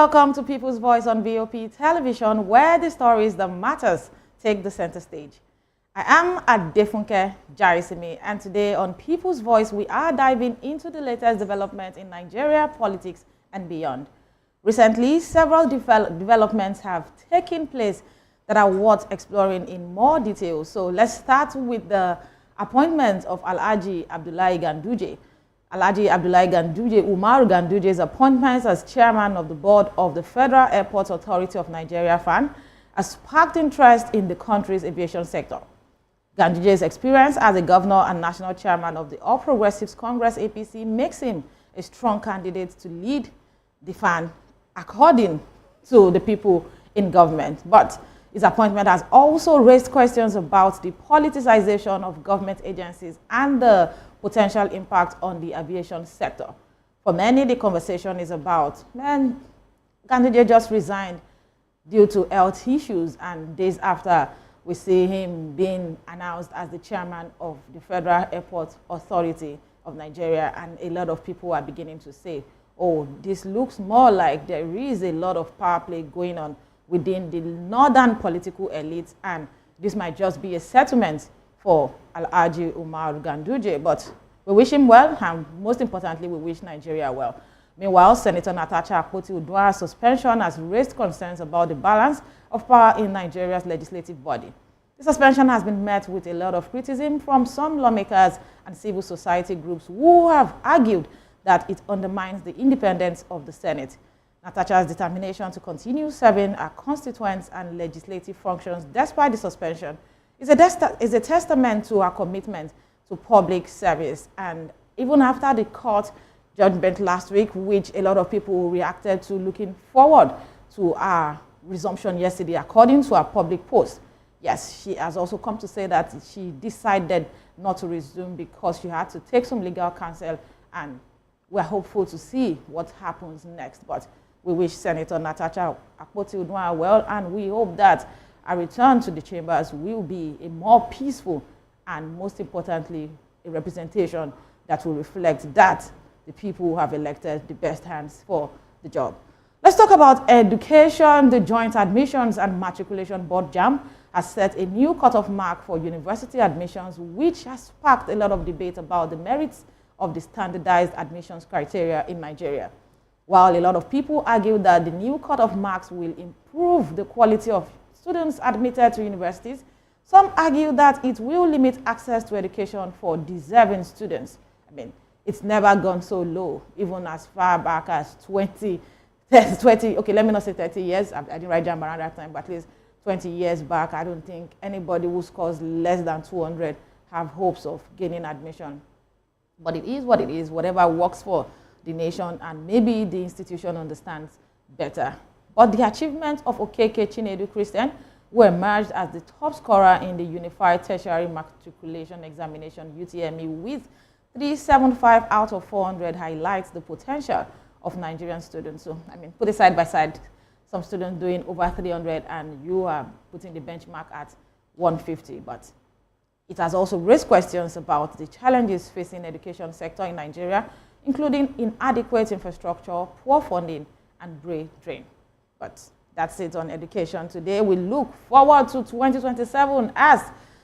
welcome to People's Voice on VOP Television, where the stories that matters take the center stage. I am Adefunke Jarisimi, and today on People's Voice, we are diving into the latest development in Nigeria, politics, and beyond. Recently, several developments have taken place that are worth exploring in more detail. So let's start with the appointment of Alhaji Abdullahi Ganduje. Alhaji Abdullahi Ganduje, Umaru Ganduje's appointment as chairman of the board of the Federal Airports Authority of Nigeria, Faan, has sparked interest in the country's aviation sector. Ganduje's experience as a governor and national chairman of the All Progressives Congress APC makes him a strong candidate to lead the Faan according to the people in government. But his appointment has also raised questions about the politicization of government agencies and the potential impact on the aviation sector. For many, the conversation is about, man, Ganduje just resigned due to health issues, and days after, we see him being announced as the chairman of the Federal Airport Authority of Nigeria, and a lot of people are beginning to say, oh, this looks more like there is a lot of power play going on within the northern political elites, and this might just be a settlement for Alhaji Umaru Ganduje. But we wish him well, and most importantly, we wish Nigeria well. Meanwhile, Senator Natasha Akpoti-Uduaghan's suspension has raised concerns about the balance of power in Nigeria's legislative body. The suspension has been met with a lot of criticism from some lawmakers and civil society groups who have argued that it undermines the independence of the Senate. Natasha's determination to continue serving her constituents and legislative functions despite the suspension is a testament to her commitment to public service. And even after the court judgment last week, which a lot of people reacted to, looking forward to our resumption yesterday, according to her public post, yes, she has also come to say that she decided not to resume because she had to take some legal counsel, and we're hopeful to see what happens next. But we wish Senator Natasha Akpoti-Uduaghan well, and we hope that a return to the chambers will be a more peaceful and, most importantly, a representation that will reflect that the people who have elected the best hands for the job. Let's talk about education. The Joint Admissions and Matriculation Board, JAMB, has set a new cutoff mark for university admissions, which has sparked a lot of debate about the merits of the standardized admissions criteria in Nigeria. While a lot of people argue that the new cutoff marks will improve the quality of students admitted to universities, some argue that it will limit access to education for deserving students. I mean, it's never gone so low, even as far back as 20, okay, let me not say 30 years. I didn't write JAMB around that time, but at least 20 years back, I don't think anybody who scores less than 200 have hopes of gaining admission. But it is what it is, whatever works for the nation, and maybe the institution understands better. But the achievement of Okeke Chinedu Christian, who emerged as the top scorer in the Unified Tertiary Matriculation Examination, UTME, with 375 out of 400, highlights the potential of Nigerian students. So, I mean, put it side by side, some students doing over 300, and you are putting the benchmark at 150. But it has also raised questions about the challenges facing the education sector in Nigeria, including inadequate infrastructure, poor funding, and brain drain. But that's it on education today. We look forward to 2027 as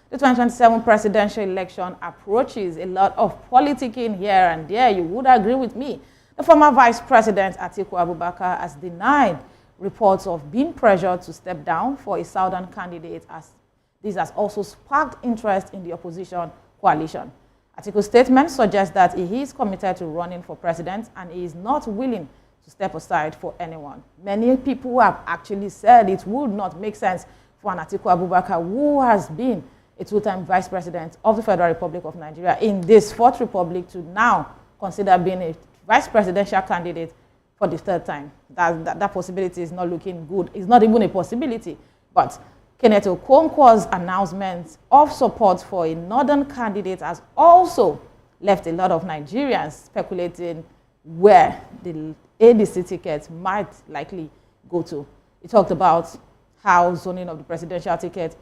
the 2027 presidential election approaches. A lot of politicking here and there. You would agree with me. The former Vice President Atiku Abubakar has denied reports of being pressured to step down for a southern candidate, as this has also sparked interest in the opposition coalition. Atiku's statement suggests that he is committed to running for president and he is not willing to step aside for anyone. Many people have actually said it would not make sense for an Atiku Abubakar, who has been a two-time vice president of the Federal Republic of Nigeria in this fourth republic, to now consider being a vice presidential candidate for the third time. That possibility is not looking good. It's not even a possibility. But Kenneth Okonkwo's announcement of support for a northern candidate has also left a lot of Nigerians speculating where the ADC ticket might likely go to. He talked about how zoning of the presidential ticket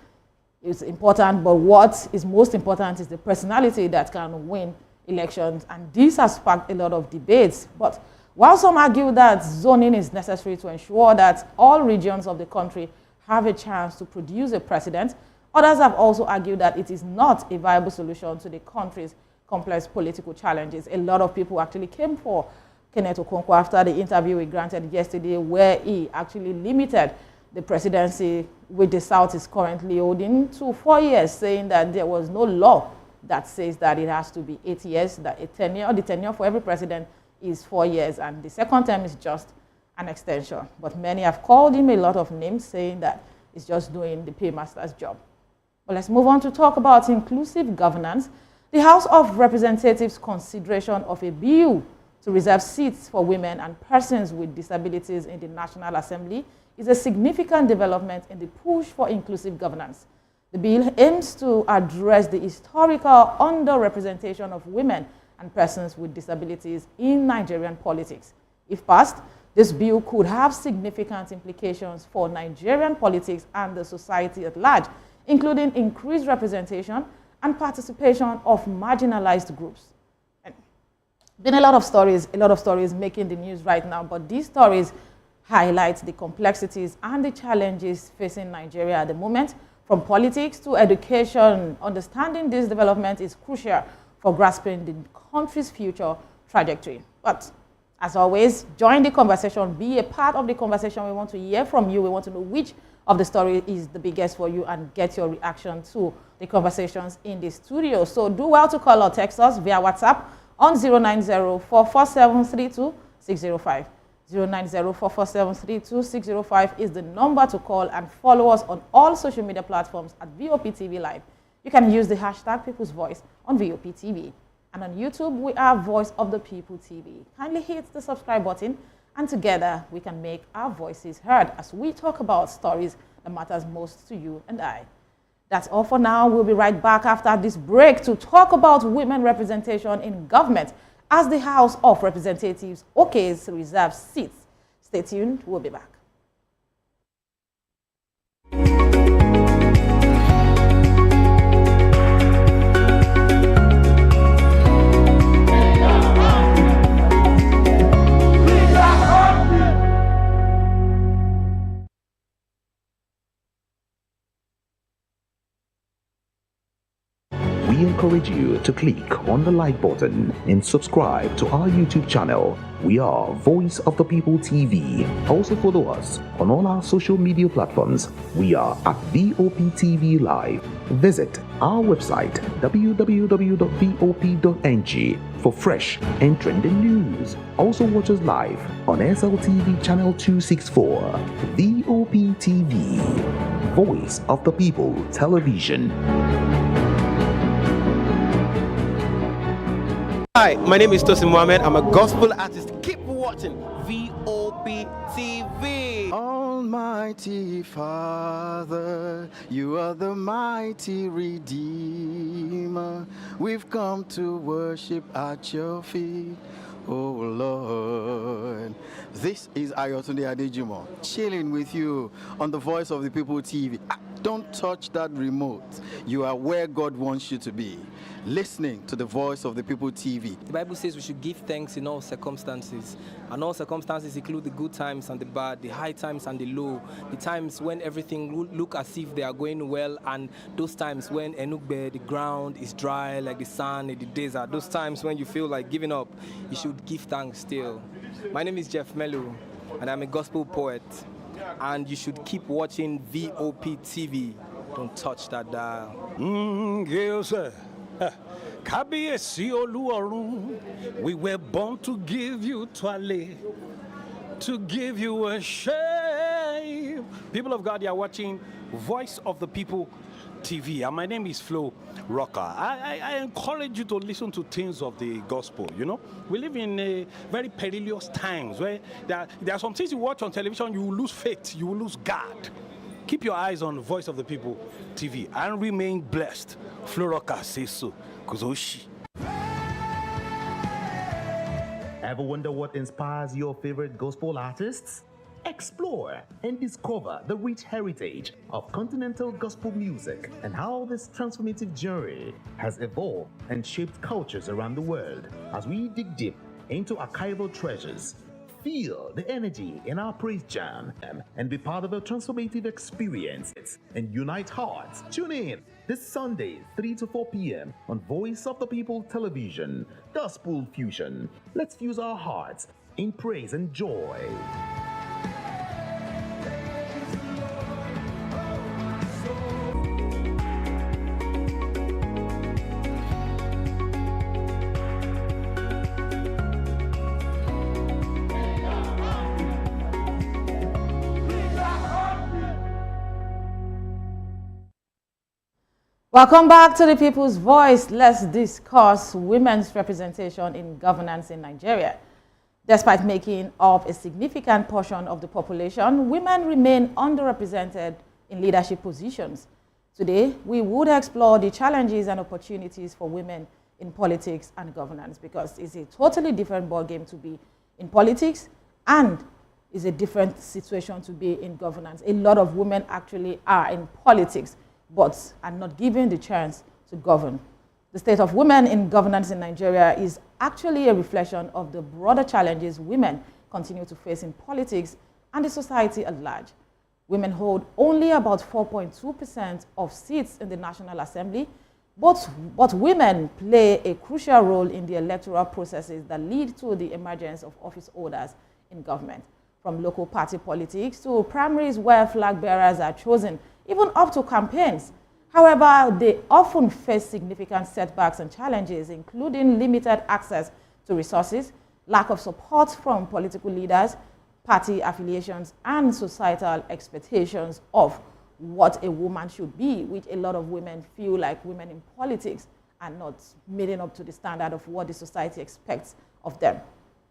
is important, but what is most important is the personality that can win elections. And this has sparked a lot of debates. But While some argue that zoning is necessary to ensure that all regions of the country have a chance to produce a president, others have also argued that it is not a viable solution to the country's complex political challenges. A lot of people actually came for Kenneth Okonkwo after the interview he granted yesterday, where he actually limited the presidency which the South is currently holding to 4 years, saying that there was no law that says that it has to be 8 years, that the tenure for every president is 4 years, and the second term is just an extension. But many have called him a lot of names, saying that he's just doing the paymaster's job. But let's move on to talk about inclusive governance. The House of Representatives' consideration of a bill to reserve seats for women and persons with disabilities in the National Assembly is a significant development in the push for inclusive governance. The bill aims to address the historical underrepresentation of women and persons with disabilities in Nigerian politics. If passed, this bill could have significant implications for Nigerian politics and the society at large, including increased representation and participation of marginalized groups. And been a lot of stories making the news right now, but these stories highlight the complexities and the challenges facing Nigeria at the moment. From politics to education, understanding this development is crucial for grasping the country's future trajectory. But as always, join the conversation, be a part of the conversation. We want to hear from you. We want to know which of the story is the biggest for you and get your reaction to the conversations in the studio. So do well to call or text us via WhatsApp on 090-447-32-605. 090-447-32-605 is the number to call, and follow us on all social media platforms at VOP TV Live. You can use the hashtag People's Voice on VOP TV. And on YouTube, we are Voice of the People TV. Kindly hit the subscribe button, and together we can make our voices heard as we talk about stories that matters most to you and I. That's all for now. We'll be right back after this break to talk about women representation in government as the House of Representatives okays reserved seats. Stay tuned. We'll be back. We encourage you to click on the like button and subscribe to our YouTube channel. We are Voice of the People TV. Also follow us on all our social media platforms. We are at VOP TV Live. Visit our website www.vop.ng for fresh and trending news. Also watch us live on SLTV channel 264. VOP TV, Voice of the People Television. Hi, my name is Tosin Mohammed. I'm a gospel artist. Keep watching VOP TV. Almighty Father, you are the mighty Redeemer. We've come to worship at your feet, oh Lord. This is Ayotunde Adejimo, chilling with you on the Voice of the People TV. Don't touch that remote. You are where God wants you to be, listening to the Voice of the People TV. The Bible says we should give thanks in all circumstances, and all circumstances include the good times and the bad, the high times and the low, the times when everything look as if they are going well, and those times when Enugbe, the ground is dry like the sand in the desert. Those times when you feel like giving up, you should give thanks still. My name is Jeff Melu, and I'm a gospel poet, and you should keep watching VOP TV. Don't touch that dial. Yes, sir. Kábíyèsí Olúọ̀run, we were born to give you twale, to give you worship. People of God, you are watching Voice of the People TV, and my name is Flo Rocker. I encourage you to listen to things of the gospel. You know, we live in a very perilous times where there are some things you watch on television, you will lose faith, you will lose God. Keep your eyes on Voice of the People TV and remain blessed. Flo Rocker says so. Kuzoshi. Ever wonder what inspires your favorite gospel artists? Explore and discover the rich heritage of continental gospel music and how this transformative journey has evolved and shaped cultures around the world as we dig deep into archival treasures feel the energy in our praise jam and be part of a transformative experience and unite hearts. Tune in this Sunday, 3 to 4 p.m. on Voice of the People Television, Gospel Fusion. Let's fuse our hearts in praise and joy. Welcome back to the People's Voice. Let's discuss women's representation in governance in Nigeria. Despite making up a significant portion of the population, women remain underrepresented in leadership positions. Today, we would explore the challenges and opportunities for women in politics and governance, because it's a totally different ballgame to be in politics and it's a different situation to be in governance. A lot of women actually are in politics but are not given the chance to govern. The state of women in governance in Nigeria is actually a reflection of the broader challenges women continue to face in politics and the society at large. Women hold only about 4.2% of seats in the National Assembly, but women play a crucial role in the electoral processes that lead to the emergence of office holders in government, from local party politics to primaries where flag bearers are chosen, even up to campaigns. However, they often face significant setbacks and challenges, including limited access to resources, lack of support from political leaders, party affiliations, and societal expectations of what a woman should be, which a lot of women feel like women in politics are not meeting up to the standard of what the society expects of them.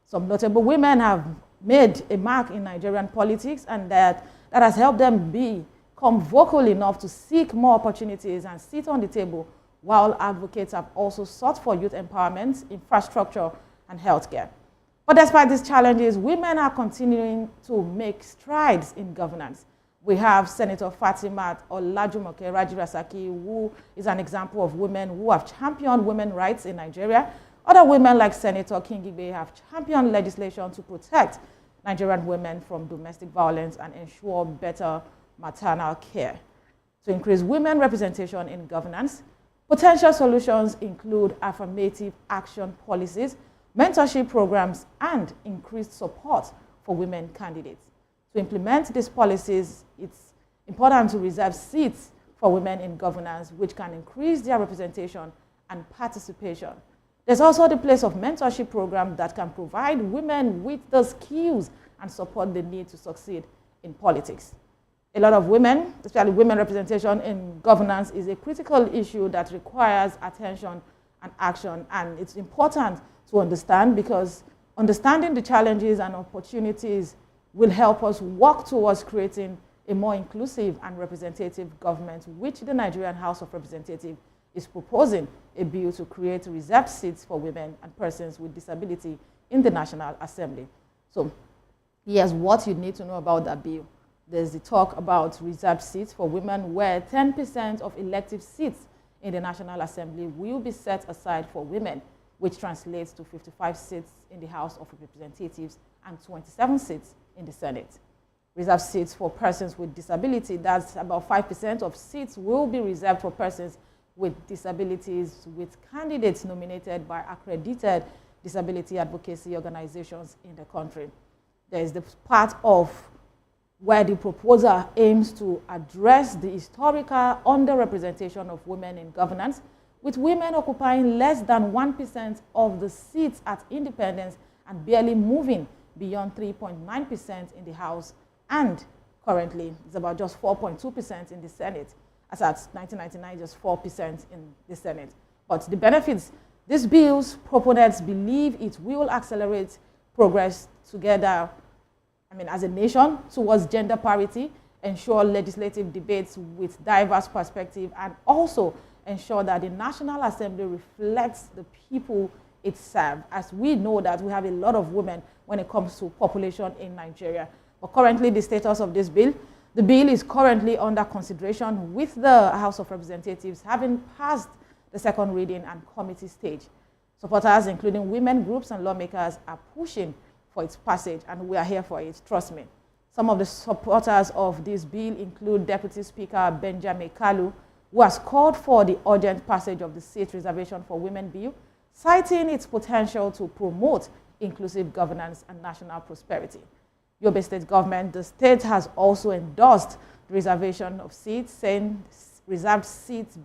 Some notable women have made a mark in Nigerian politics, and that has helped them become vocal enough to seek more opportunities and sit on the table, while advocates have also sought for youth empowerment, infrastructure, and healthcare. But despite these challenges, women are continuing to make strides in governance. We have Senator Fatima Olajumoke Rajirasaki, who is an example of women who have championed women's rights in Nigeria. Other women like Senator Kingibe have championed legislation to protect Nigerian women from domestic violence and ensure better maternal care. To increase women representation in governance, potential solutions include affirmative action policies, mentorship programs, and increased support for women candidates. To implement these policies, it's important to reserve seats for women in governance, which can increase their representation and participation. There's also the place of mentorship program that can provide women with the skills and support they need to succeed in politics. A lot of women, especially women representation in governance, is a critical issue that requires attention and action. And it's important to understand, because understanding the challenges and opportunities will help us work towards creating a more inclusive and representative government, which the Nigerian House of Representatives is proposing a bill to create reserved seats for women and persons with disability in the National Assembly. So here's what you need to know about that bill. There's the talk about reserved seats for women, where 10% of elective seats in the National Assembly will be set aside for women, which translates to 55 seats in the House of Representatives and 27 seats in the Senate. Reserved seats for persons with disability, that's about 5% of seats, will be reserved for persons with disabilities, with candidates nominated by accredited disability advocacy organizations in the country. There is the part of where the proposer aims to address the historical underrepresentation of women in governance, with women occupying less than 1% of the seats at independence and barely moving beyond 3.9% in the House, and currently it's about just 4.2% in the Senate, as at 1999, just 4% in the Senate. But the benefits, this bill's proponents believe it will accelerate progress together, as a nation, towards gender parity, ensure legislative debates with diverse perspectives, and also ensure that the National Assembly reflects the people it serves, as we know that we have a lot of women when it comes to population in Nigeria. But currently, the status of this bill, the bill is currently under consideration, with the House of Representatives having passed the second reading and committee stage. Supporters, including women groups and lawmakers, are pushing for its passage, and we are here for it, trust me. Some of the supporters of this bill include Deputy Speaker Benjamin Kalu, who has called for the urgent passage of the Seat Reservation for Women Bill, citing its potential to promote inclusive governance and national prosperity. Yobe State government, the state has also endorsed the reservation of seats, saying reserved seats,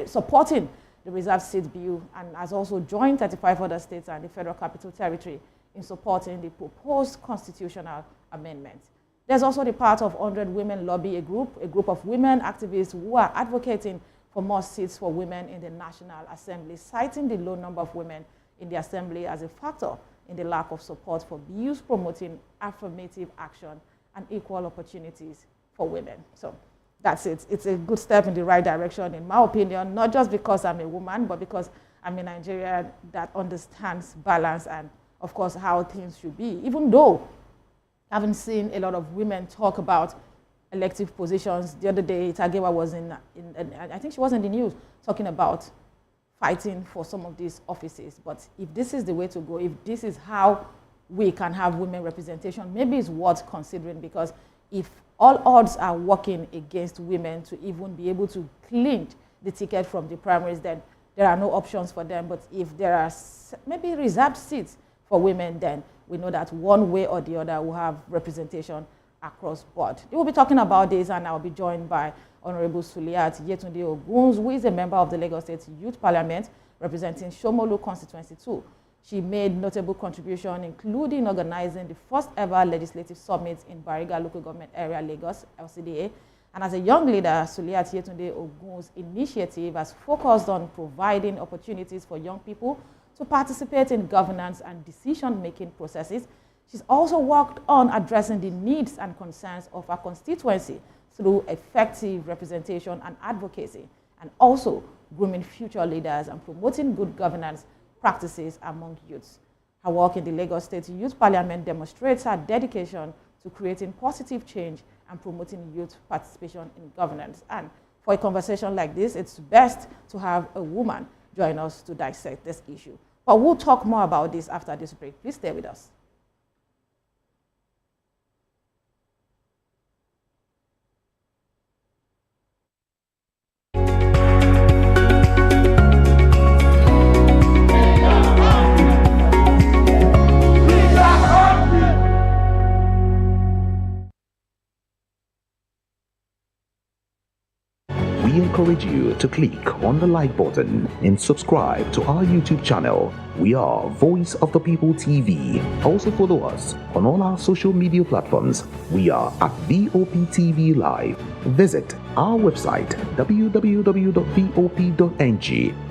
supporting the reserved seat bill, and has also joined 35 other states and the Federal Capital Territory in supporting the proposed constitutional amendment. There's also the part of 100 Women Lobby, a group of women activists who are advocating for more seats for women in the National Assembly, citing the low number of women in the Assembly as a factor in the lack of support for bills promoting affirmative action and equal opportunities for women. So that's it. It's a good step in the right direction, in my opinion, not just because I'm a woman, but because I'm a Nigerian that understands balance and, of course, how things should be. Even though I haven't seen a lot of women talk about elective positions. The other day, Tagewa was I think she was in the news, talking about fighting for some of these offices. But if this is the way to go, if this is how we can have women representation, maybe it's worth considering, because if all odds are working against women to even be able to clinch the ticket from the primaries, then there are no options for them. But if there are maybe reserved seats for women, then we know that one way or the other will have representation across board. We will be talking about this, and I'll be joined by Honorable Suliat Yetunde Oguns, who is a member of the Lagos State Youth Parliament representing Shomolu Constituency 2. She made notable contribution, including organizing the first ever legislative summit in Bariga Local Government Area, Lagos, LCDA. And as a young leader, Suliat Yetunde Oguns' initiative has focused on providing opportunities for young people to participate in governance and decision-making processes. She's also worked on addressing the needs and concerns of her constituency through effective representation and advocacy, and also grooming future leaders and promoting good governance practices among youths. Her work in the Lagos State Youth Parliament demonstrates her dedication to creating positive change and promoting youth participation in governance. And for a conversation like this, it's best to have a woman join us to dissect this issue. But we'll talk more about this after this break. Please stay with us. We encourage you to click on the like button and subscribe to our YouTube channel. We are Voice of the People TV. Also follow us on all our social media platforms. We are at VOPTV Live. Visit our website www.vop.ng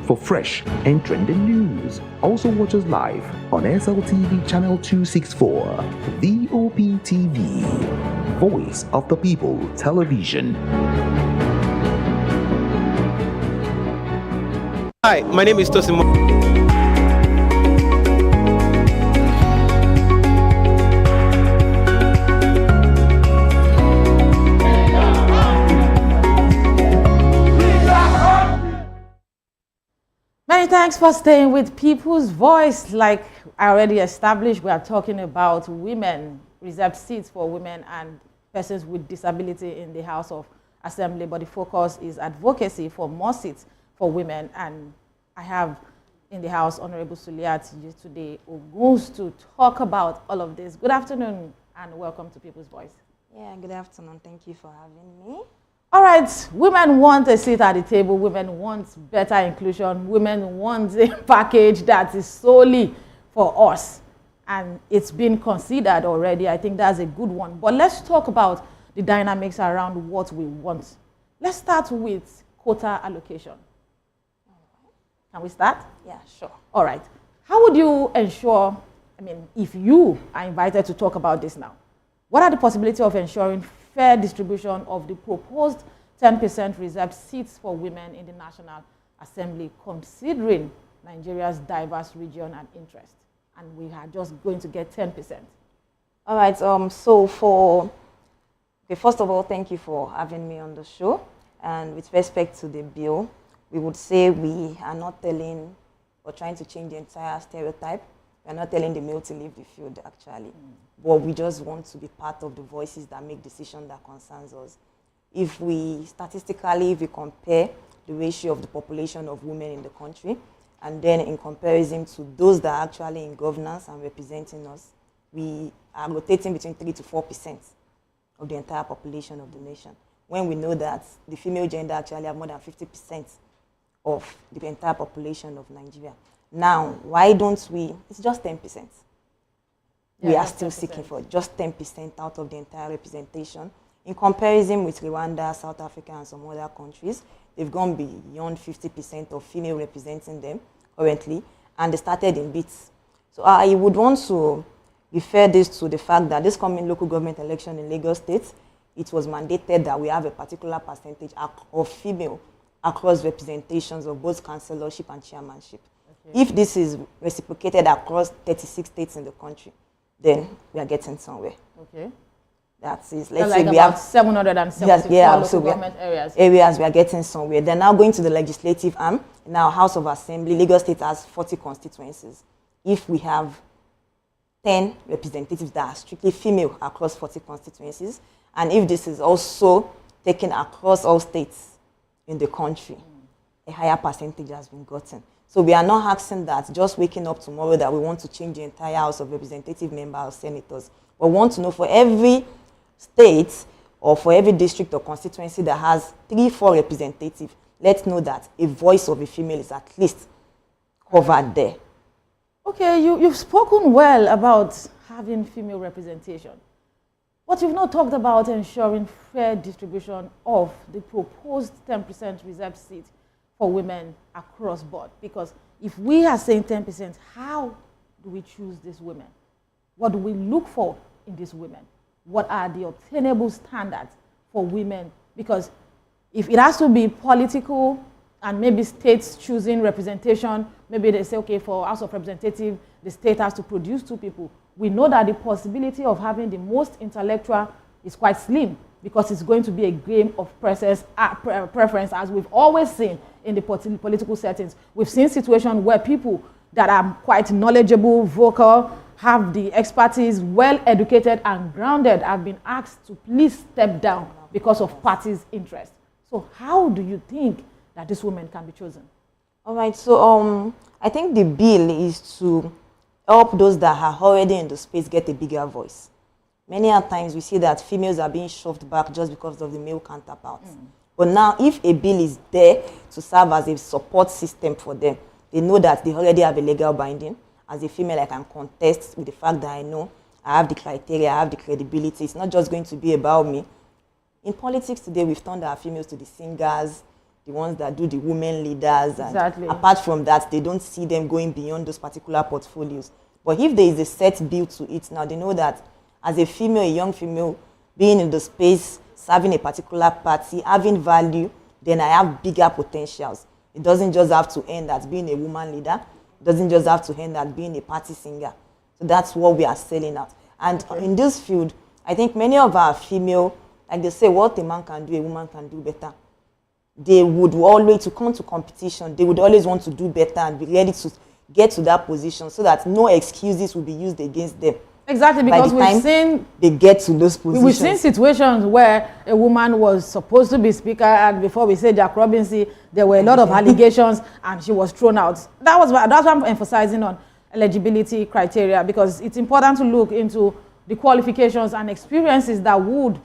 for fresh and trending news. Also watch us live on SLTV channel 264. VOPTV, Voice of the People Television. Hi, my name is Tosin. Many thanks for staying with People's Voice. Like I already established, we are talking about women, reserved seats for women and persons with disability in the House of Assembly, but the focus is advocacy for more seats for women. And I have in the House Honorable Suliat Yetunde Oguns to talk about all of this. Good afternoon and welcome to People's Voice. Yeah, good afternoon. Thank you for having me. All right, women want a seat at the table. Women want better inclusion. Women want a package that is solely for us. And it's been considered already. I think that's a good one. But let's talk about the dynamics around what we want. Let's start with quota allocation. Can we start? Yeah, sure. All right. How would you ensure, if you are invited to talk about this now, what are the possibilities of ensuring fair distribution of the proposed 10% reserved seats for women in the National Assembly, considering Nigeria's diverse region and interest? And we are just going to get 10%. All right. First of all, thank you for having me on the show. And with respect to the bill, we would say we are not telling or trying to change the entire stereotype We're not telling the male to leave the field, actually. But we just want to be part of the voices that make decisions that concerns us. If we compare the ratio of the population of women in the country, and then in comparison to those that are actually in governance and representing us, we are rotating between 3 to 4% of the entire population of the nation. When we know that the female gender actually have more than 50% of the entire population of Nigeria. Now, why don't we, it's just 10%. We are still 10%. Seeking for just 10% out of the entire representation. In comparison with Rwanda, South Africa, and some other countries, they've gone beyond 50% of female representing them currently, and they started in bits. So I would want to refer this to the fact that this coming local government election in Lagos State, it was mandated that we have a particular percentage of female across representations of both councillorship and chairmanship. Okay. If this is reciprocated across 36 states in the country, then we are getting somewhere. Okay. That is, let's say we have 774 local government areas. We are getting somewhere. They're now going to the legislative arm. In our House of Assembly, Lagos State has 40 constituencies. If we have 10 representatives that are strictly female across 40 constituencies, and if this is also taken across all states in the country, a higher percentage has been gotten. So we are not asking that just waking up tomorrow that we want to change the entire House of Representative members or senators. But we want to know for every state or for every district or constituency that has 3-4 representatives, let's know that a voice of a female is at least covered there. Okay, you've spoken well about having female representation, but you've not talked about ensuring fair distribution of the proposed 10% reserved seat for women across board. Because if we are saying 10%, how do we choose these women? What do we look for in these women? What are the obtainable standards for women? Because if it has to be political and maybe states choosing representation, maybe they say, okay, for House of Representatives, the state has to produce 2 people. We know that the possibility of having the most intellectual is quite slim because it's going to be a game of preference, as we've always seen in the political settings. We've seen situations where people that are quite knowledgeable, vocal, have the expertise, well-educated and grounded, have been asked to please step down because of party's interest. So how do you think that these women can be chosen? All right, so I think the bill is to help those that are already in the space get a bigger voice. Many times we see that females are being shoved back just because of the male counterparts. But now if a bill is there to serve as a support system for them, they know that they already have a legal binding. As a female, I can contest with the fact that I know I have the criteria, I have the credibility. It's not just going to be about me. In politics today, we've turned our females to the singers, the ones that do the women leaders. Exactly. And apart from that, they don't see them going beyond those particular portfolios. But if there is a set bill to it now, they know that as a female, a young female, being in the space, serving a particular party, having value, then I have bigger potentials. It doesn't just have to end as being a woman leader. It doesn't just have to end at being a party singer. So that's what we are selling out. And in this field, I think many of our female, like they say, what a man can do, a woman can do better. They would always, to come to competition, they would always want to do better and be ready to get to that position so that no excuses will be used against them. Exactly, because we've seen they get to those positions. We've seen situations where a woman was supposed to be speaker, and before we say Jack Robinson, there were a lot of allegations, and she was thrown out. That's what I'm emphasizing on eligibility criteria, because it's important to look into the qualifications and experiences that would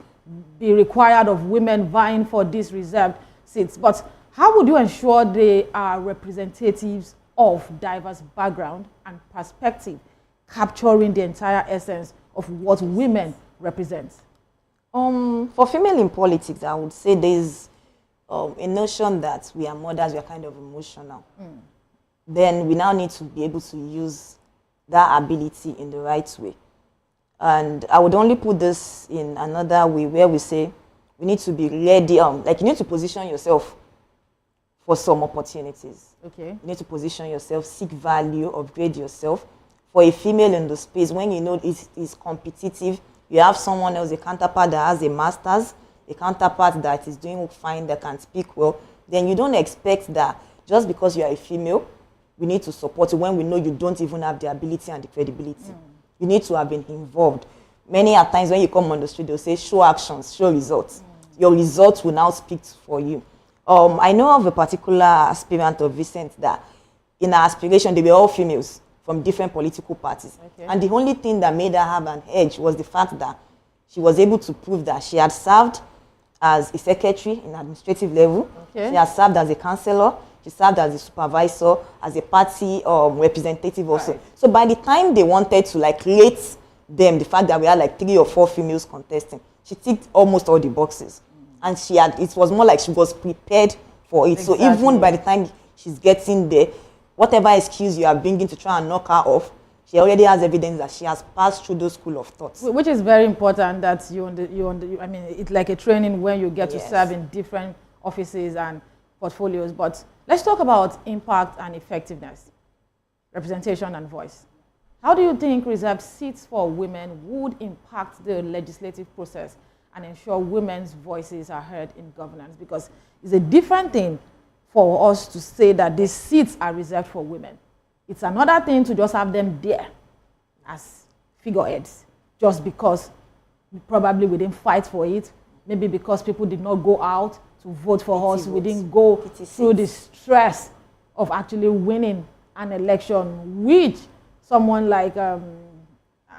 be required of women vying for these reserved seats. But how would you ensure they are representatives of diverse background and perspective, capturing the entire essence of what women represent? For female in politics, I would say there's a notion that we are mothers, we are kind of emotional. Then we now need to be able to use that ability in the right way. And I would only put this in another way where we say we need to be ready, like you need to position yourself for some opportunities. Okay. You need to position yourself, seek value, upgrade yourself. For a female in the space, when you know it's competitive, you have someone else, a counterpart that has a master's, a counterpart that is doing fine, that can speak well, then you don't expect that just because you are a female, we need to support you when we know you don't even have the ability and the credibility. You need to have been involved. Many a times when you come on the street, they'll say, show actions, show results. Your results will now speak for you. I know of a particular aspirant of Vicent that in her aspiration, they were all females from different political parties. Okay. And the only thing that made her have an edge was the fact that she was able to prove that she had served as a secretary in administrative level. Okay. She has served as a councillor. She served as a supervisor, as a party representative also. Right. So by the time they wanted to like rate them, the fact that we had like 3 or 4 females contesting, she ticked almost all the boxes. And she had, it was more like she was prepared for it. Exactly. So even by the time she's getting there, whatever excuse you are bringing to try and knock her off, she already has evidence that she has passed through those school of thoughts. Which is very important that I mean, it's like a training when you get to serve in different offices and portfolios. But let's talk about impact and effectiveness, representation and voice. How do you think reserved seats for women would impact the legislative process and ensure women's voices are heard in governance? Because it's a different thing for us to say that these seats are reserved for women. It's another thing to just have them there as figureheads, just because probably we didn't fight for it, maybe because people did not go out to vote for us, we didn't go through the stress of actually winning an election, which someone like, I'm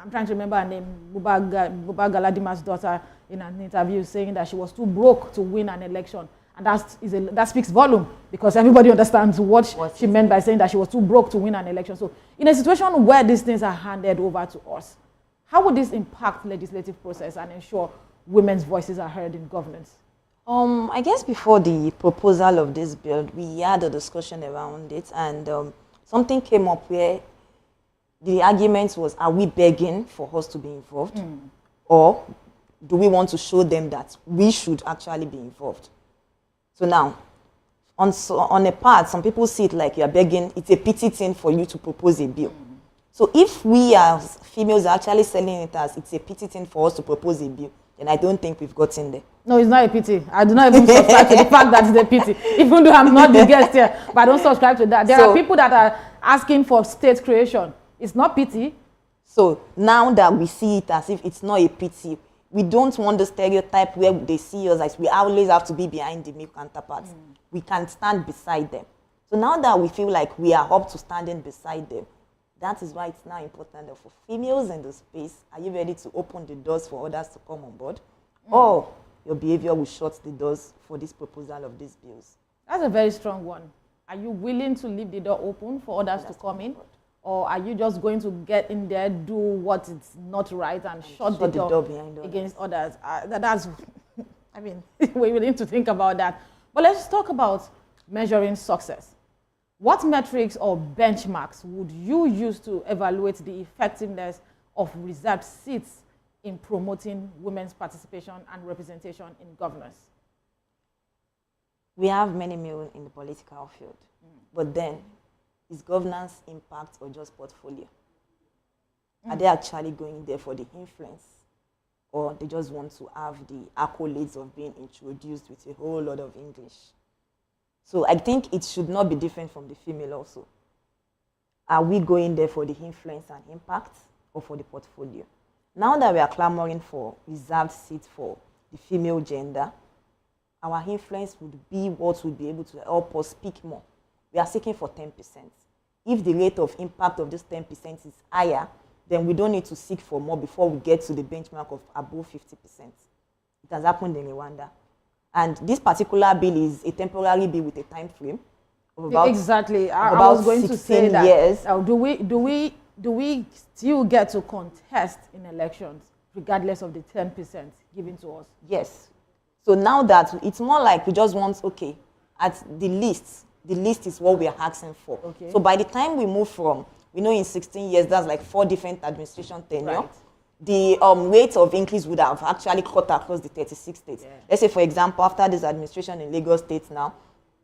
trying to remember her name, Buba Galadima's daughter, in an interview saying that she was too broke to win an election. And that speaks volume, because everybody understands what she meant by saying that she was too broke to win an election. So in a situation where these things are handed over to us, how would this impact legislative process and ensure women's voices are heard in governance? I guess before the proposal of this bill, we had a discussion around it, and something came up where the argument was, are we begging for us to be involved? Or do we want to show them that we should actually be involved? So now, on a part, some people see it like you're begging, it's a pity thing for you to propose a bill. So if we as females are actually selling it as it's a pity thing for us to propose a bill, then I don't think we've gotten there. No, it's not a pity. I do not even subscribe to the fact that it's a pity, even though I'm not the guest here, but I don't subscribe to that. There are people that are asking for state creation. It's not pity. So now that we see it as if it's not a pity, we don't want the stereotype where they see us as we always have to be behind the male counterparts. We can stand beside them. So now that we feel like we are up to standing beside them, that is why it's now important that for females in the space, are you ready to open the doors for others to come on board? Or your behavior will shut the doors for this proposal of these bills? That's a very strong one. Are you willing to leave the door open for others to come in? Or are you just going to get in there, do what is not right, and shut the door behind against others? That's, I mean, we need to think about that. But let's talk about measuring success. What metrics or benchmarks would you use to evaluate the effectiveness of reserved seats in promoting women's participation and representation in governance? We have many men in the political field, but then, is governance impact or just portfolio? Are they actually going there for the influence, or they just want to have the accolades of being introduced with a whole lot of English? So I think it should not be different from the female also. Are we going there for the influence and impact, or for the portfolio? Now that we are clamoring for reserved seats for the female gender, our influence would be what would be able to help us speak more. We are seeking for 10%. If the rate of impact of this 10% is higher, then we don't need to seek for more before we get to the benchmark of above 50%. It has happened in Rwanda. And this particular bill is a temporary bill with a time frame of about exactly. I about was going to say that. years. Do we still get to contest in elections regardless of the 10% given to us? Yes. So now that it's more like we just want, okay, at the list is what we are asking for. Okay. So by the time we move from, we know in 16 years, that's like 4 different administration tenure. Right. The rate of increase would have actually cut across the 36 states. Yeah. Let's say, for example, after this administration in Lagos State now,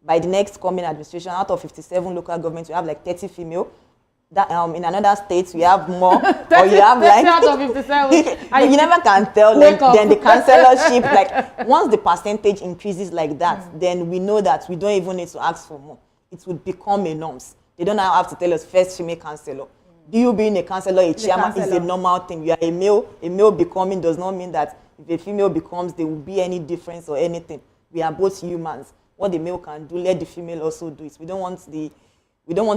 by the next coming administration, out of 57 local governments, we have like 30 female. That, in another state, we have more. 30, or you have like... out of 57. you never can tell. Like, then the councillorship, like, once the percentage increases like that, then we know that we don't even need to ask for more. It would become a norms. They don't now have to tell us first female councillor. You being a councillor, a chairman is a normal thing. You are a male becoming does not mean that if a female becomes, there will be any difference or anything. We are both humans. What the male can do, let the female also do it. We don't want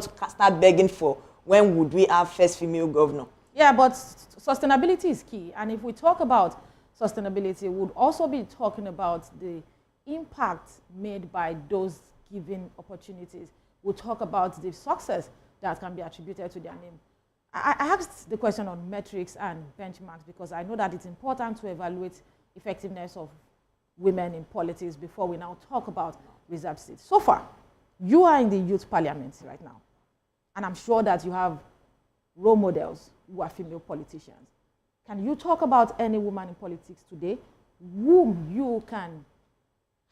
to start begging for when would we have first female governor. Yeah, but sustainability is key. And if we talk about sustainability, we'll also be talking about the impact made by those given opportunities. We'll talk about the success that can be attributed to their name. I asked the question on metrics and benchmarks because I know that it's important to evaluate effectiveness of women in politics before we now talk about reserved seats. So far, you are in the youth parliament right now, and I'm sure that you have role models who are female politicians. Can you talk about any woman in politics today whom you can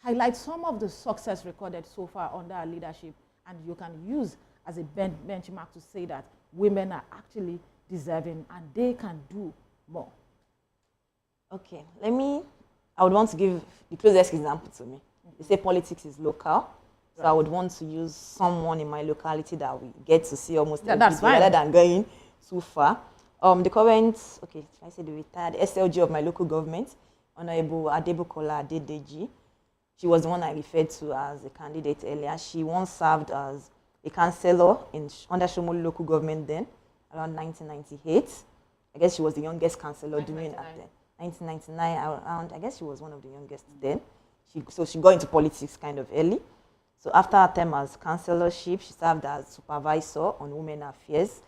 highlight some of the success recorded so far under her leadership and you can use as a benchmark to say that women are actually deserving and they can do more? Okay, I would want to give the closest example to me. They say politics is local, so I would want to use someone in my locality that we get to see almost every day rather than going too far. The current, should I say the retired SLG of my local government, Honorable Adebukola Adedeji. She was the one I referred to as a candidate earlier. She once served as a councillor under Shomolu local government then, around 1998. I guess she was the youngest councillor during that then. 1999, around, I guess she was one of the youngest then. So she got into politics kind of early. So after her term as councillorship, she served as supervisor on women affairs.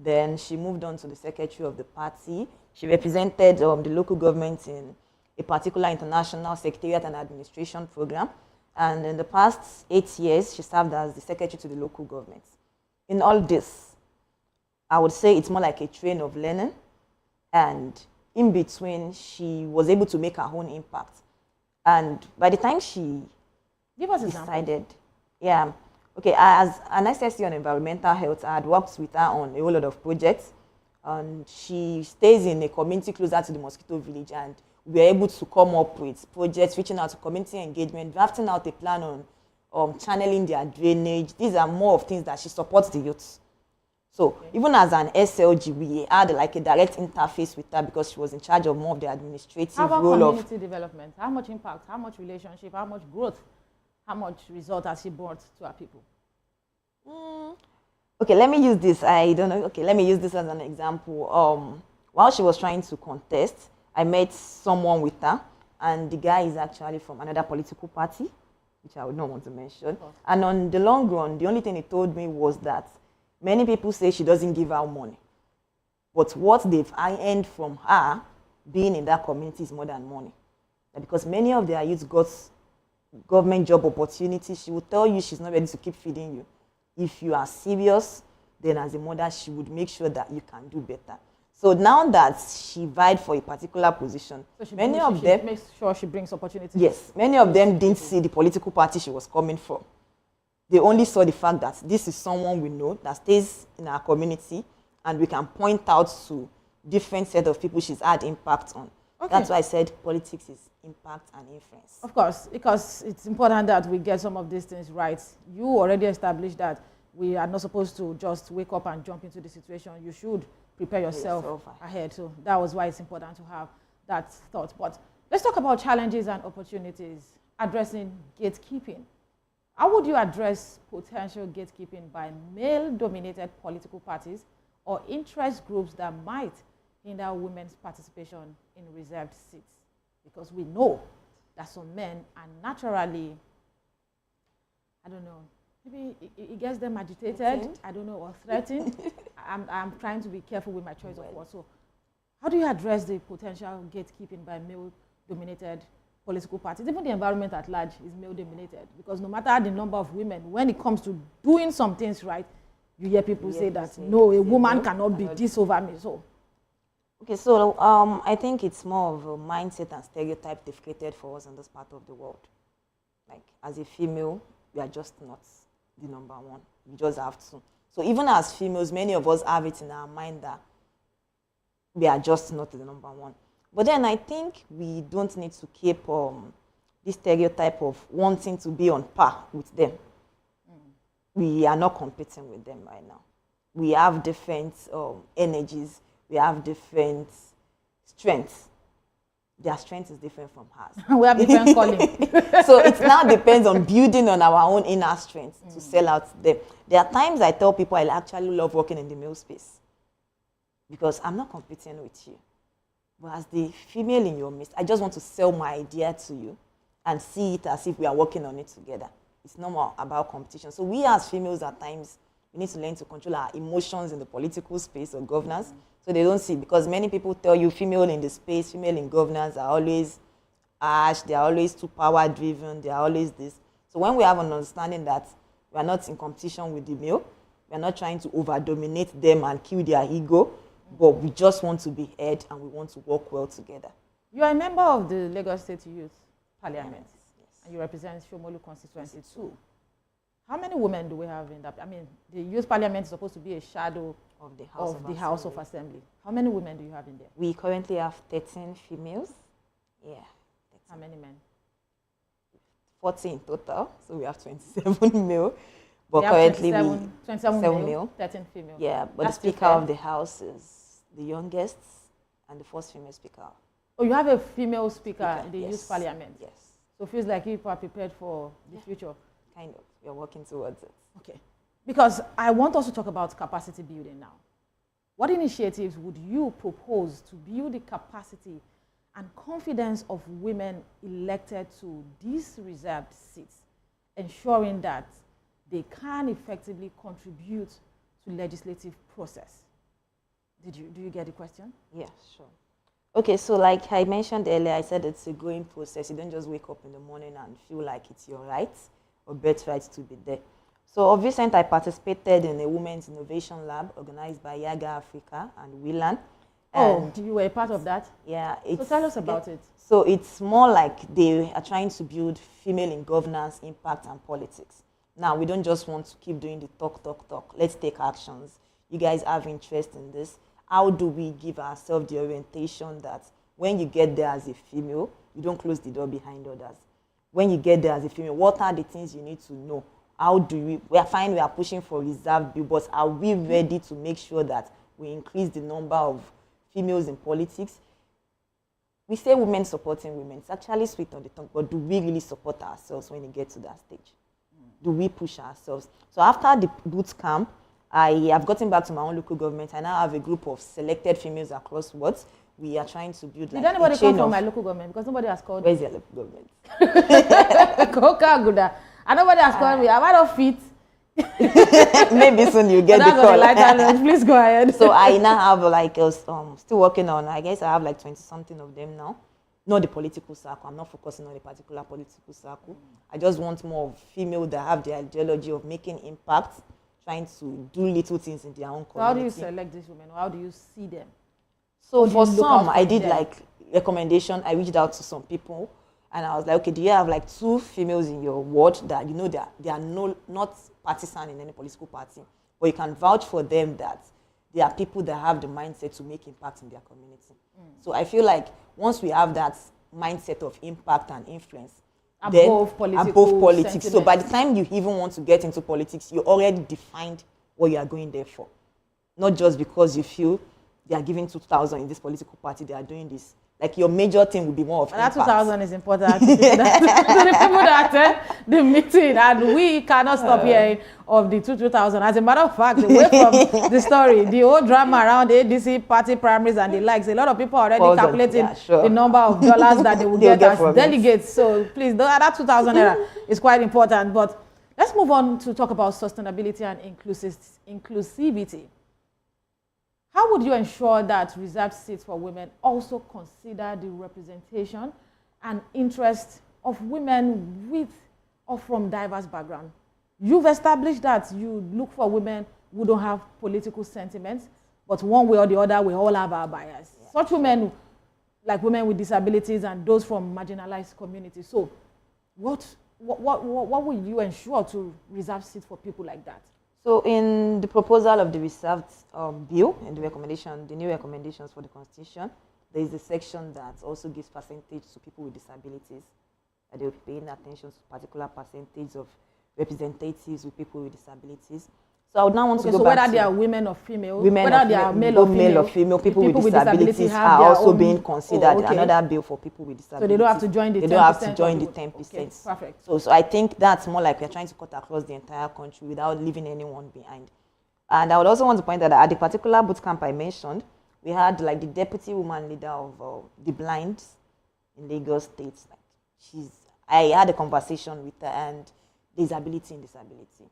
Then she moved on to the secretary of the party. She represented the local government in a particular international secretariat and administration program. And in the past 8 years, she served as the secretary to the local government. In all this, I would say it's more like a train of learning. And in between, she was able to make her own impact. And by the time she decided, as an SSC on environmental health, I had worked with her on a whole lot of projects. And she stays in a community closer to the mosquito village, and we were able to come up with projects, reaching out to community engagement, drafting out a plan on channeling their drainage. These are more of things that she supports the youth. So even as an SLG, we had like a direct interface with her because she was in charge of more of the administrative role. How about community development? How much impact? How much relationship? How much growth? How much result has she brought to our people? Okay, let me use this. I don't know. Okay, let me use this as an example. While she was trying to contest, I met someone with her, and the guy is actually from another political party, which I would not want to mention. And on the long run, the only thing he told me was that many people say she doesn't give out money. But what they've earned from her being in that community is more than money. Because many of their youth got government job opportunities. She will tell you she's not ready to keep feeding you. If you are serious, then as a mother, she would make sure that you can do better. So now that she vied for a particular position, so many of them makes sure she brings opportunities. Yes, many of them didn't see the political party she was coming from. They only saw the fact that this is someone we know that stays in our community, and we can point out to different set of people she's had impact on. Okay. That's why I said politics is impact and influence. Of course, because it's important that we get some of these things right. You already established that we are not supposed to just wake up and jump into the situation. You should prepare yourself ahead. So that was why it's important to have that thought. But let's talk about challenges and opportunities addressing gatekeeping. How would you address potential gatekeeping by male-dominated political parties or interest groups that might hinder women's participation in reserved seats? Because we know that some men are naturally, I don't know, maybe it gets them agitated, I don't know, or threatened. I'm trying to be careful with my choice of words. So how do you address the potential gatekeeping by male-dominated political parties? Even the environment at large is male-dominated, because no matter the number of women, when it comes to doing some things right, you hear people say that, no, a woman cannot be this over me. So. Okay, so I think it's more of a mindset and stereotype they've created for us in this part of the world. Like, as a female, we are just not the number one. We just have to. So even as females, many of us have it in our mind that we are just not the number one. But then I think we don't need to keep this stereotype of wanting to be on par with them. we are not competing with them right now. We have different energies. We have different strengths. Their strength is different from ours. We have different calling. So it now depends on building on our own inner strength to sell out them. There are times I tell people I actually love working in the male space because I'm not competing with you. But as the female in your midst, I just want to sell my idea to you and see it as if we are working on it together. It's no more about competition. So we as females at times, we need to learn to control our emotions in the political space or governance. So they don't see, because many people tell you female in the space, female in governance are always harsh, they are always too power driven, they are always this. So when we have an understanding that we are not in competition with the male, we are not trying to over dominate them and kill their ego, but we just want to be heard and we want to work well together. You are a member of the Lagos State Youth Parliament, yes. And you represent Shomolu constituency too. How many women do we have in that? I mean, the Youth Parliament is supposed to be a shadow of the House of Assembly. How many women do you have in there? We currently have 13 females. Yeah. 13. How many men? 40 in total. So we have 27 male. But currently 27 male, 13 female. Yeah, but the Speaker of the House is the youngest and the first female speaker. Oh, you have a female speaker in the Youth Parliament? Yes. So it feels like you are prepared for the future? Kind of. We're working towards it. Okay. Because I want us to talk about capacity building now. What initiatives would you propose to build the capacity and confidence of women elected to these reserved seats, ensuring that they can effectively contribute to legislative process? Do you get the question? Yeah, sure. Okay, so like I mentioned earlier, I said it's a growing process. You don't just wake up in the morning and feel like it's your right or birthright to be there. So of recent, I participated in a Women's Innovation Lab organized by Yaga Africa and WILAN. Oh, you were a part of that? Yeah. So tell us about it. So it's more like they are trying to build female in governance, impact, and politics. Now, we don't just want to keep doing the talk. Let's take actions. You guys have interest in this. How do we give ourselves the orientation that when you get there as a female, you don't close the door behind others? When you get there as a female, what are the things you need to know? How do we are fine, we are pushing for reserve bill, but are we ready to make sure that we increase the number of females in politics? We say women supporting women. It's actually sweet on the tongue, but do we really support ourselves when we get to that stage? Do we push ourselves? So after the boot camp, I have gotten back to my own local government. I now have a group of selected females across wards. We are trying to build like Did anybody come from my local government? Because nobody has called. Where's your local government? And nobody has called me. Am I not fit? Maybe soon you get the call. Please go ahead. So I now have like, still working on, I guess I have like 20 something of them now. Not the political circle. I'm not focusing on a particular political circle. I just want more of female that have the ideology of making impact, trying to do little things in their own community. So how do you select these women? How do you see them? So for some, I did like recommendation. I reached out to some people and I was like, okay, do you have like 2 females in your ward that you know they are not partisan in any political party, but you can vouch for them that they are people that have the mindset to make impact in their community. So I feel like once we have that mindset of impact and influence, above politics. So by the time you even want to get into politics, you already defined what you are going there for. Not just because you feel they are giving 2,000 in this political party, they are doing this. Like your major thing will be more of impact. That 2,000 is important to the people that attend the meeting, and we cannot stop hearing of the 2,000. As a matter of fact, away from the story, the whole drama around the ADC party primaries and the likes, a lot of people are already calculating the number of dollars that they will get as delegates. So please, that 2,000 naira is quite important. But let's move on to talk about sustainability and inclusivity. How would you ensure that reserved seats for women also consider the representation and interest of women with or from diverse backgrounds? You've established that you look for women who don't have political sentiments, but one way or the other, we all have our bias. Yeah. Such women, like women with disabilities and those from marginalized communities. So what will you ensure to reserve seats for people like that? So in the proposal of the reserved bill, in the recommendation, the new recommendations for the Constitution, there is a section that also gives percentage to people with disabilities. That they will be paying attention to particular percentage of representatives with people with disabilities. So I would now want to go so back whether to they are women or female, women whether or they are female, male or female, people with disability disabilities have are their also own, being considered. oh, okay. Another bill for people with disabilities. So they don't have to join the 10%. They don't have to join the 10%. Okay, perfect. So I think that's more like we're trying to cut across the entire country without leaving anyone behind. And I would also want to point out that at the particular boot camp I mentioned, we had like the deputy woman leader of the blind in Lagos State. Like I had a conversation with her, and disability in disability.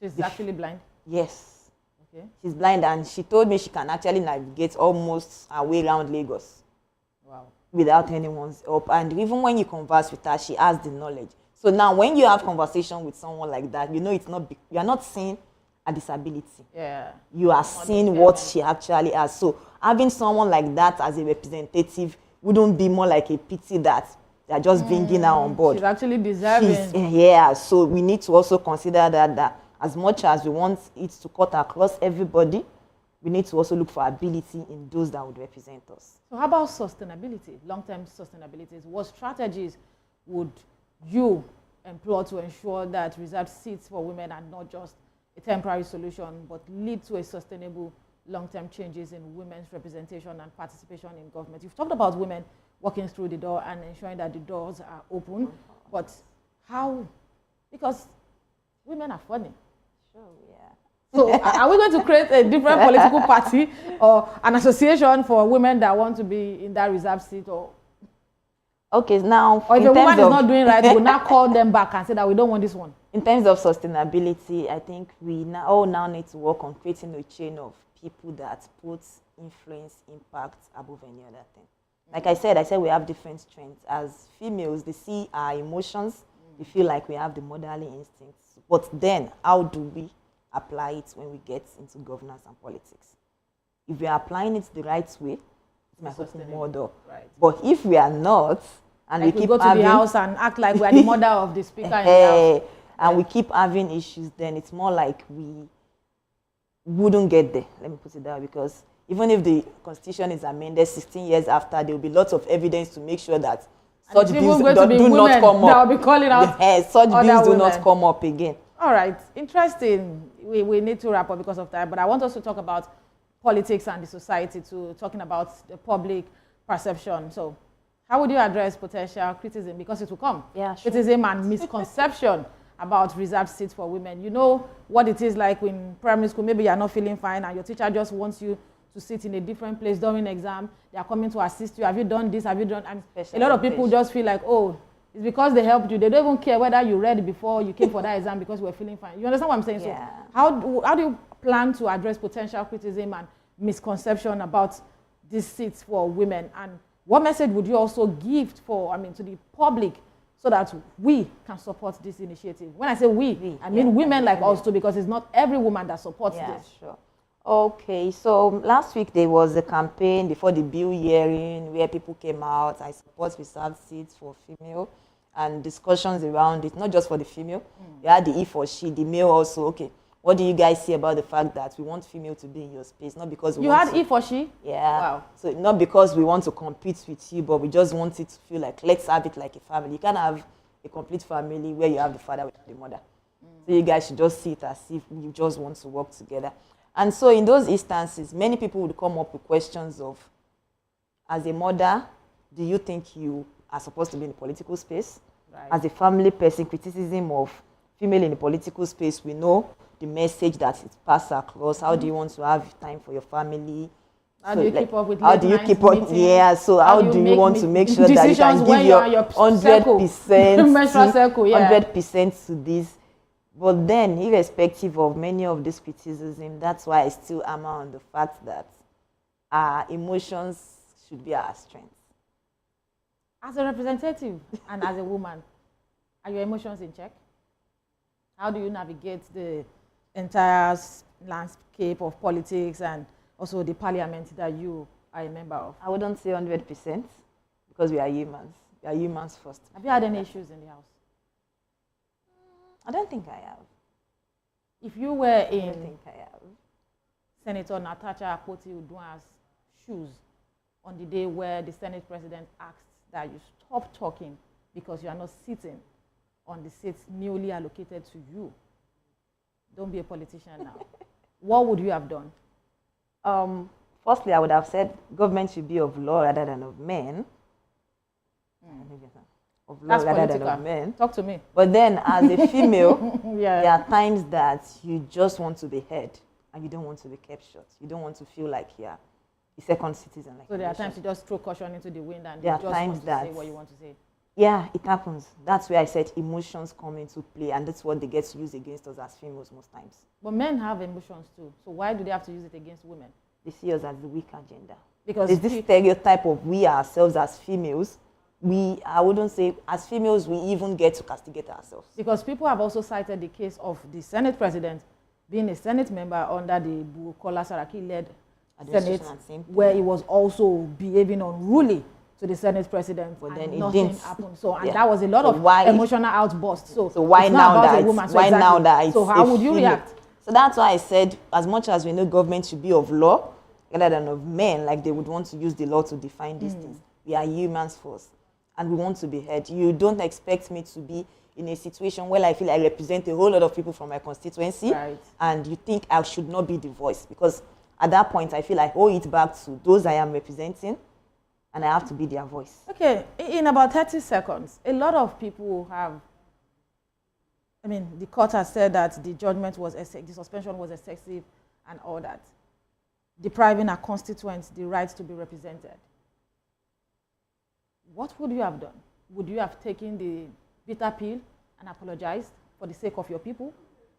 She's actually blind? Yes. Okay. She's blind, and she told me she can actually navigate almost her way around Lagos. Wow. Without anyone's help. And even when you converse with her, she has the knowledge. So now when you have conversation with someone like that, you know you are not seeing a disability. Yeah. You are seeing what she actually has. So having someone like that as a representative wouldn't be more like a pity that they're just bringing her on board. She's actually deserving. Yeah, so we need to also consider that as much as we want it to cut across everybody, we need to also look for ability in those that would represent us. So how about sustainability, long-term sustainability? What strategies would you employ to ensure that reserved seats for women are not just a temporary solution, but lead to a sustainable long-term changes in women's representation and participation in government? You've talked about women walking through the door and ensuring that the doors are open, but how? Because women are funny. Sure, yeah. So are we going to create a different political party or an association for women that want to be in that reserved seat? Or okay, now, or if a woman is not doing right, we'll now call them back and say that we don't want this one. In terms of sustainability, I think we all now need to work on creating a chain of people that put influence, impact above any other thing. Like I said we have different strengths. As females, they see our emotions, they feel like we have the motherly instincts. But then, how do we apply it when we get into governance and politics? If we are applying it the right way, it might open more door. Right. But if we are not, and like we keep go to having, the house and act like we are the mother of the speaker in the house, and we keep having issues, then it's more like we wouldn't get there. Let me put it that way, because even if the constitution is amended 16 years after, there will be lots of evidence to make sure that such bills do not come up. Be calling out such bills do not come up again. All right, interesting. We need to wrap up because of time, but I want us to talk about politics and the society, to talking about the public perception. So how would you address potential criticism? Because it will come. Yeah, sure. Criticism and misconception about reserved seats for women. You know what it is like in primary school. Maybe you're not feeling fine and your teacher just wants you to sit in a different place during exam. They are coming to assist you. Have you done this? Have you done? And a lot of people just feel like, oh, it's because they helped you. They don't even care whether you read before you came for that exam because you were feeling fine. You understand what I'm saying? Yeah. So how do you plan to address potential criticism and misconception about these seats for women? And what message would you also give to the public so that we can support this initiative? When I say we I mean women like us too, because it's not every woman that supports this. Sure. Okay, so last week there was a campaign before the bill hearing where people came out. I support reserved seats for female and discussions around it, not just for the female. We had the he for she, the male also. Okay, what do you guys say about the fact that we want female to be in your space? Not because we want had he for she? Yeah. Wow. So not because we want to compete with you, but we just want it to feel like, let's have it like a family. You can't have a complete family where you have the father with the mother. So you guys should just see it as if you just want to work together. And so in those instances, many people would come up with questions of, as a mother, do you think you are supposed to be in the political space? Right. As a family person, criticism of female in the political space, we know the message that it passes across. How do you want to have time for your family? How do you keep up with how do you keep up? Yeah, so how do you want to make sure that you can give your 100%, 100% to this? But then, irrespective of many of this criticism, that's why I still hammer on the fact that our emotions should be our strength. As a representative and as a woman, are your emotions in check? How do you navigate the entire landscape of politics and also the parliament that you are a member of? I wouldn't say 100% because we are humans. We are humans first. Have you had any issues in the house? I don't think I have. If you were in I don't think I have. Senator Natasha Akpoti-Uduaghan's shoes on the day where the Senate president asked that you stop talking because you are not sitting on the seats newly allocated to you, don't be a politician now, what would you have done? Firstly, I would have said government should be of law rather than of men. Of law That's rather political. than of men. Talk to me. But then, as a female, Yeah. there are times that you just want to be heard and you don't want to be kept short. You don't want to feel like you're a second citizen. Like So there are nation. times you just throw caution into the wind and There you are just times want to that- say what you want to say. Yeah, it happens. That's where I said emotions come into play, and that's what they get to use against us as females most times. But men have emotions too. So why do they have to use it against women? They see us as the weaker gender. Because There's this stereotype of we ourselves as females. I wouldn't say as females, we even get to castigate ourselves. Because people have also cited the case of the Senate president being a Senate member under the Bukola Saraki-led Senate, and same thing. where he was also behaving unruly to the Senate president, But and then it nothing didn't. happened. So, and Yeah. that was a lot So of why- emotional outbursts. So why it's now not about that a woman. So why exactly. now that it's So how a would you female? react? So that's why I said, as much as we know government should be of law rather than of men, like they would want to use the law to define these things. We are humans first, and we want to be heard. You don't expect me to be in a situation where I feel I represent a whole lot of people from my constituency, Right. and you think I should not be the voice, because at that point I feel I owe it back to those I am representing, and I have to be their voice. Okay, in about 30 seconds, a lot of people have, the court has said that the judgment was, the suspension was excessive and all that, depriving our constituents the right to be represented. What would you have done? Would you have taken the bitter pill and apologized for the sake of your people?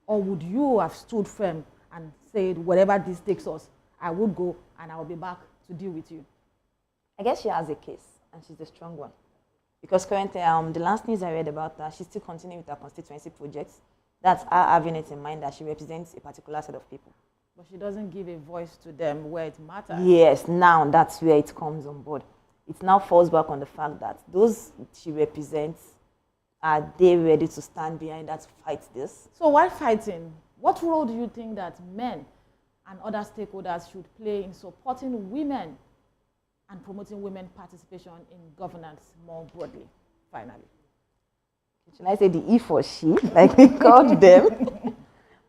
Or would you have stood firm and said, whatever this takes us, I would go and I will be back to deal with you? I guess she has a case, and she's a strong one. Because currently, the last news I read about her, she's still continuing with her constituency projects. That's her having it in mind that she represents a particular set of people. But she doesn't give a voice to them where it matters. Yes, now that's where it comes on board. It now falls back on the fact that those she represents, are they ready to stand behind her to fight this? So while fighting, what role do you think that men and other stakeholders should play in supporting women and promoting women participation in governance more broadly, finally? Should I say the he for she, like we called them?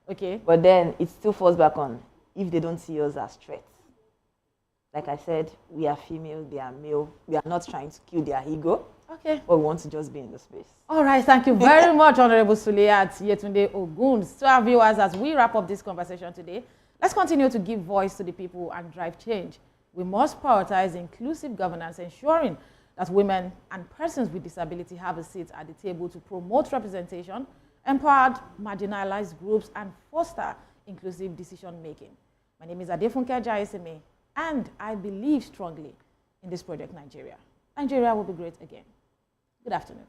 Okay. But then it still falls back on if they don't see us as threats. Like I said, we are female, they are male. We are not trying to kill their ego, Okay. but we want to just be in the space. All right, thank you very much, Honorable Suliat Yetunde Oguns. To our viewers, as we wrap up this conversation today, let's continue to give voice to the people and drive change. We must prioritize inclusive governance, ensuring that women and persons with disability have a seat at the table to promote representation, empower marginalized groups, and foster inclusive decision-making. My name is Adefunke Jaiseme, and I believe strongly in this project, Nigeria. Nigeria will be great again. Good afternoon.